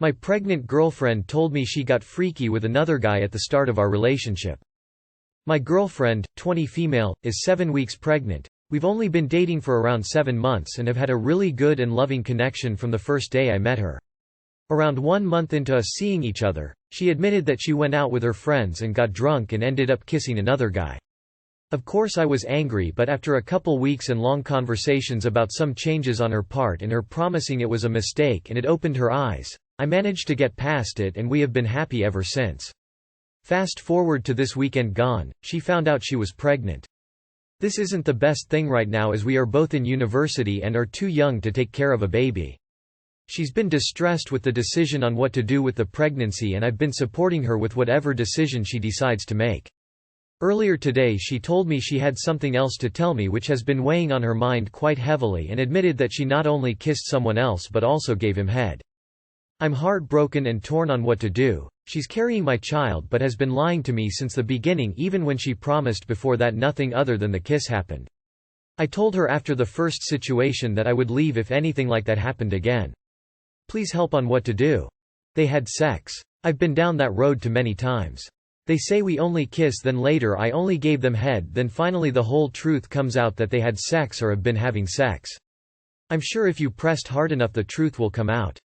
My pregnant girlfriend told me she got freaky with another guy at the start of our relationship. My girlfriend, 20 female, is 7 weeks pregnant. We've only been dating for around 7 months and have had a really good and loving connection from the first day I met her. Around 1 month into us seeing each other, she admitted that she went out with her friends and got drunk and ended up kissing another guy. Of course I was angry, but after a couple weeks and long conversations about some changes on her part and her promising it was a mistake and it opened her eyes, I managed to get past it and we have been happy ever since. Fast forward to this weekend gone, she found out she was pregnant. This isn't the best thing right now as we are both in university and are too young to take care of a baby. She's been distressed with the decision on what to do with the pregnancy and I've been supporting her with whatever decision she decides to make. Earlier today she told me she had something else to tell me which has been weighing on her mind quite heavily and admitted that she not only kissed someone else but also gave him head. I'm heartbroken and torn on what to do. She's carrying my child but has been lying to me since the beginning, even when she promised before that nothing other than the kiss happened. I told her after the first situation that I would leave if anything like that happened again. Please help on what to do. They had sex. I've been down that road too many times. They say we only kiss, then later I only gave them head, then finally the whole truth comes out that they had sex or have been having sex. I'm sure if you pressed hard enough the truth will come out.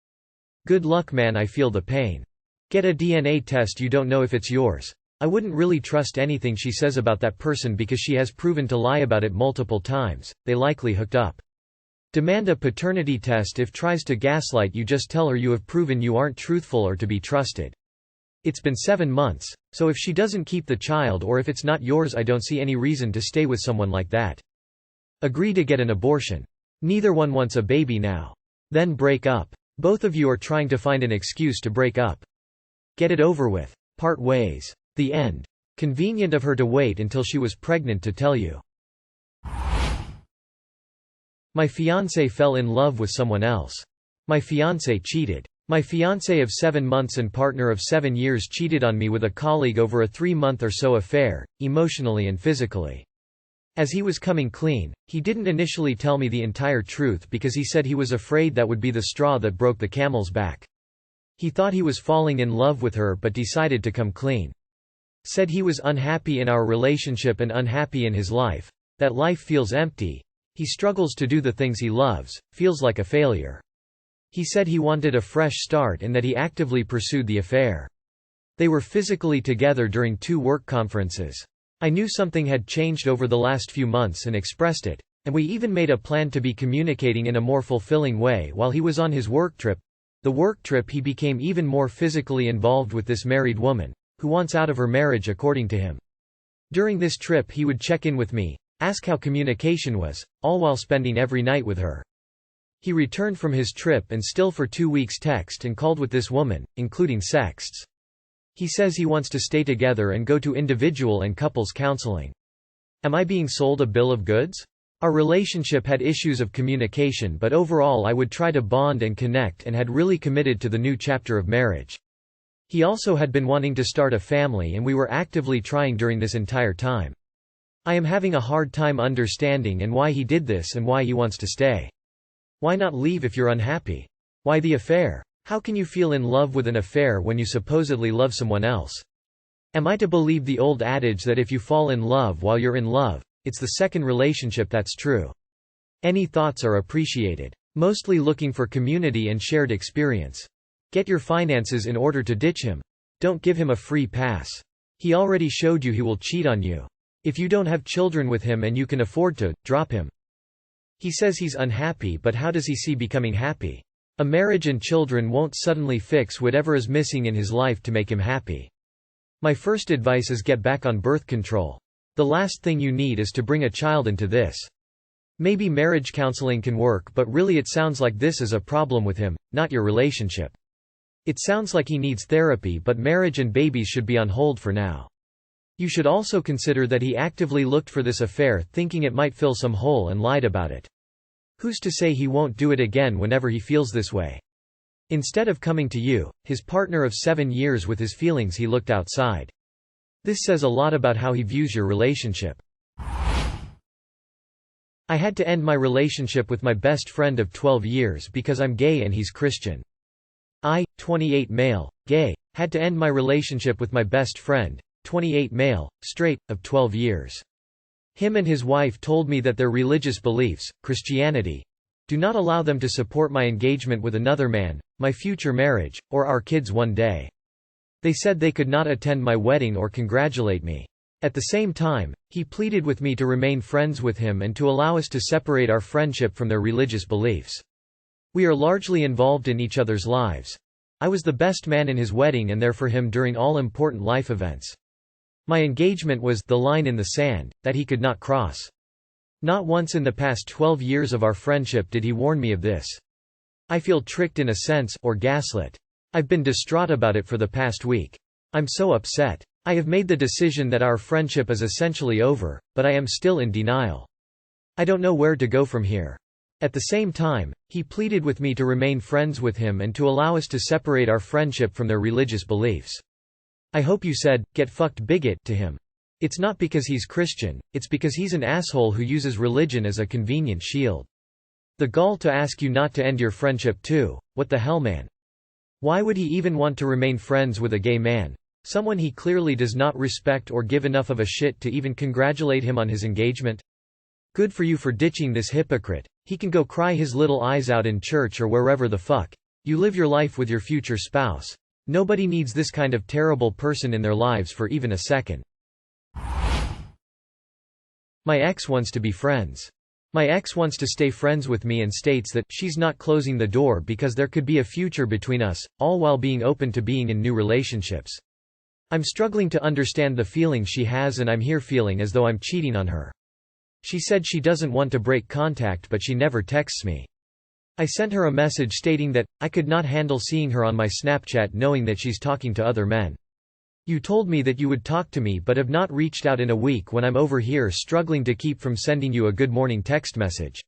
Good luck, man. I feel the pain. Get a DNA test, you don't know if it's yours. I wouldn't really trust anything she says about that person because she has proven to lie about it multiple times. They likely hooked up. Demand a paternity test. If tries to gaslight you, just tell her you have proven you aren't truthful or to be trusted. It's been 7 months, so if she doesn't keep the child or if it's not yours, I don't see any reason to stay with someone like that. Agree to get an abortion. Neither one wants a baby now. Then break up. Both of you are trying to find an excuse to break up. Get it over with. Part ways. The end. Convenient of her to wait until she was pregnant to tell you. My fiancé fell in love with someone else. My fiancé cheated. My fiancé of 7 months and partner of 7 years cheated on me with a colleague over a 3-month or so affair, emotionally and physically. As he was coming clean, he didn't initially tell me the entire truth because he said he was afraid that would be the straw that broke the camel's back. He thought he was falling in love with her but decided to come clean. Said he was unhappy in our relationship and unhappy in his life, that life feels empty, he struggles to do the things he loves, feels like a failure. He said he wanted a fresh start and that he actively pursued the affair. They were physically together during 2 work conferences. I knew something had changed over the last few months and expressed it, and we even made a plan to be communicating in a more fulfilling way while he was on his work trip. The work trip he became even more physically involved with this married woman, who wants out of her marriage according to him. During this trip he would check in with me, ask how communication was, all while spending every night with her. He returned from his trip and still for 2 weeks text and called with this woman, including sexts. He says he wants to stay together and go to individual and couples counseling. Am I being sold a bill of goods? Our relationship had issues of communication, but overall I would try to bond and connect and had really committed to the new chapter of marriage. He also had been wanting to start a family and we were actively trying during this entire time. I am having a hard time understanding and why he did this and why he wants to stay. Why not leave if you're unhappy? Why the affair? How can you feel in love with an affair when you supposedly love someone else? Am I to believe the old adage that if you fall in love while you're in love, it's the second relationship that's true? Any thoughts are appreciated. Mostly looking for community and shared experience. Get your finances in order to ditch him. Don't give him a free pass. He already showed you he will cheat on you. If you don't have children with him and you can afford to, drop him. He says he's unhappy, but how does he see becoming happy? A marriage and children won't suddenly fix whatever is missing in his life to make him happy. My first advice is get back on birth control. The last thing you need is to bring a child into this. Maybe marriage counseling can work, but really it sounds like this is a problem with him, not your relationship. It sounds like he needs therapy, but marriage and babies should be on hold for now. You should also consider that he actively looked for this affair thinking it might fill some hole and lied about it. Who's to say he won't do it again whenever he feels this way? Instead of coming to you, his partner of 7 years, with his feelings, he looked outside. This says a lot about how he views your relationship. I had to end my relationship with my best friend of 12 years because I'm gay and he's Christian. 28 male, gay, had to end my relationship with my best friend, 28 male, straight, of 12 years. Him and his wife told me that their religious beliefs, Christianity, do not allow them to support my engagement with another man, my future marriage, or our kids one day. They said they could not attend my wedding or congratulate me. At the same time, he pleaded with me to remain friends with him and to allow us to separate our friendship from their religious beliefs. We are largely involved in each other's lives. I was the best man in his wedding and there for him during all important life events. My engagement was the line in the sand that he could not cross. Not once in the past 12 years of our friendship did he warn me of this. I feel tricked in a sense, or gaslit. I've been distraught about it for the past week. I'm so upset. I have made the decision that our friendship is essentially over, but I am still in denial. I don't know where to go from here. At the same time, he pleaded with me to remain friends with him and to allow us to separate our friendship from their religious beliefs. I hope you said, "Get fucked bigot," to him. It's not because he's Christian, it's because he's an asshole who uses religion as a convenient shield. The gall to ask you not to end your friendship too. What the hell, man? Why would he even want to remain friends with a gay man? Someone he clearly does not respect or give enough of a shit to even congratulate him on his engagement? Good for you for ditching this hypocrite. He can go cry his little eyes out in church or wherever the fuck. You live your life with your future spouse. Nobody needs this kind of terrible person in their lives for even a second. My ex wants to be friends. My ex wants to stay friends with me and states that she's not closing the door because there could be a future between us, all while being open to being in new relationships. I'm struggling to understand the feelings she has and I'm here feeling as though I'm cheating on her. She said she doesn't want to break contact but she never texts me. I sent her a message stating that I could not handle seeing her on my Snapchat knowing that she's talking to other men. You told me that you would talk to me but have not reached out in a week when I'm over here struggling to keep from sending you a good morning text message.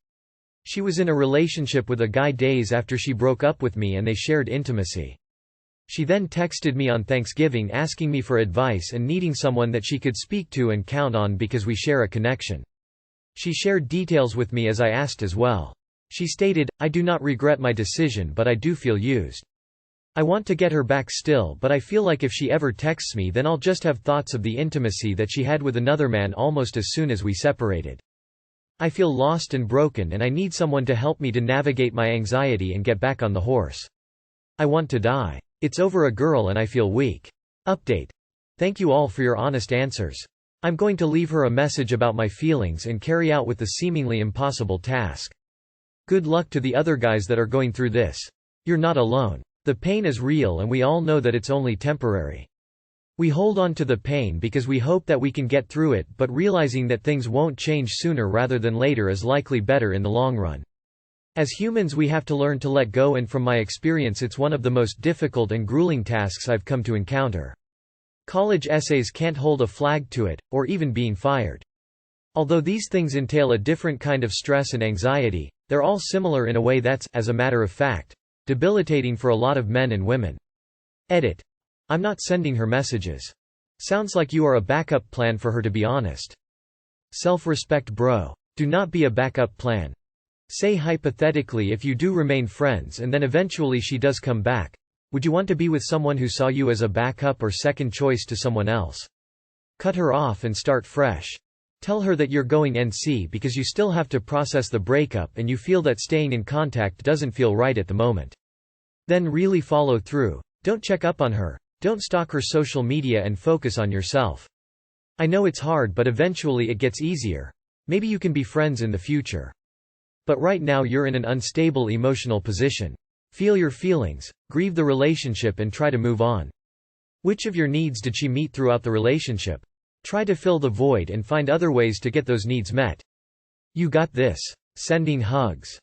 She was in a relationship with a guy days after she broke up with me and they shared intimacy. She then texted me on Thanksgiving asking me for advice and needing someone that she could speak to and count on because we share a connection. She shared details with me as I asked as well. She stated, "I do not regret my decision but I do feel used. I want to get her back still but I feel like if she ever texts me then I'll just have thoughts of the intimacy that she had with another man almost as soon as we separated. I feel lost and broken and I need someone to help me to navigate my anxiety and get back on the horse. I want to die. It's over a girl and I feel weak." Update. Thank you all for your honest answers. I'm going to leave her a message about my feelings and carry out with the seemingly impossible task. Good luck to the other guys that are going through this. You're not alone. The pain is real and we all know that it's only temporary. We hold on to the pain because we hope that we can get through it, but realizing that things won't change sooner rather than later is likely better in the long run. As humans we have to learn to let go, and from my experience it's one of the most difficult and grueling tasks I've come to encounter. College essays can't hold a flag to it, or even being fired. Although these things entail a different kind of stress and anxiety, they're all similar in a way that's, as a matter of fact, debilitating for a lot of men and women. Edit. I'm not sending her messages. Sounds like you are a backup plan for her, to be honest. Self-respect, bro. Do not be a backup plan. Say hypothetically if you do remain friends and then eventually she does come back, would you want to be with someone who saw you as a backup or second choice to someone else? Cut her off and start fresh. Tell her that you're going NC because you still have to process the breakup and you feel that staying in contact doesn't feel right at the moment. Then really follow through. Don't check up on her. Don't stalk her social media and focus on yourself. I know it's hard but eventually it gets easier. Maybe you can be friends in the future. But right now you're in an unstable emotional position. Feel your feelings, grieve the relationship and try to move on. Which of your needs did she meet throughout the relationship? Try to fill the void and find other ways to get those needs met. You got this. Sending hugs.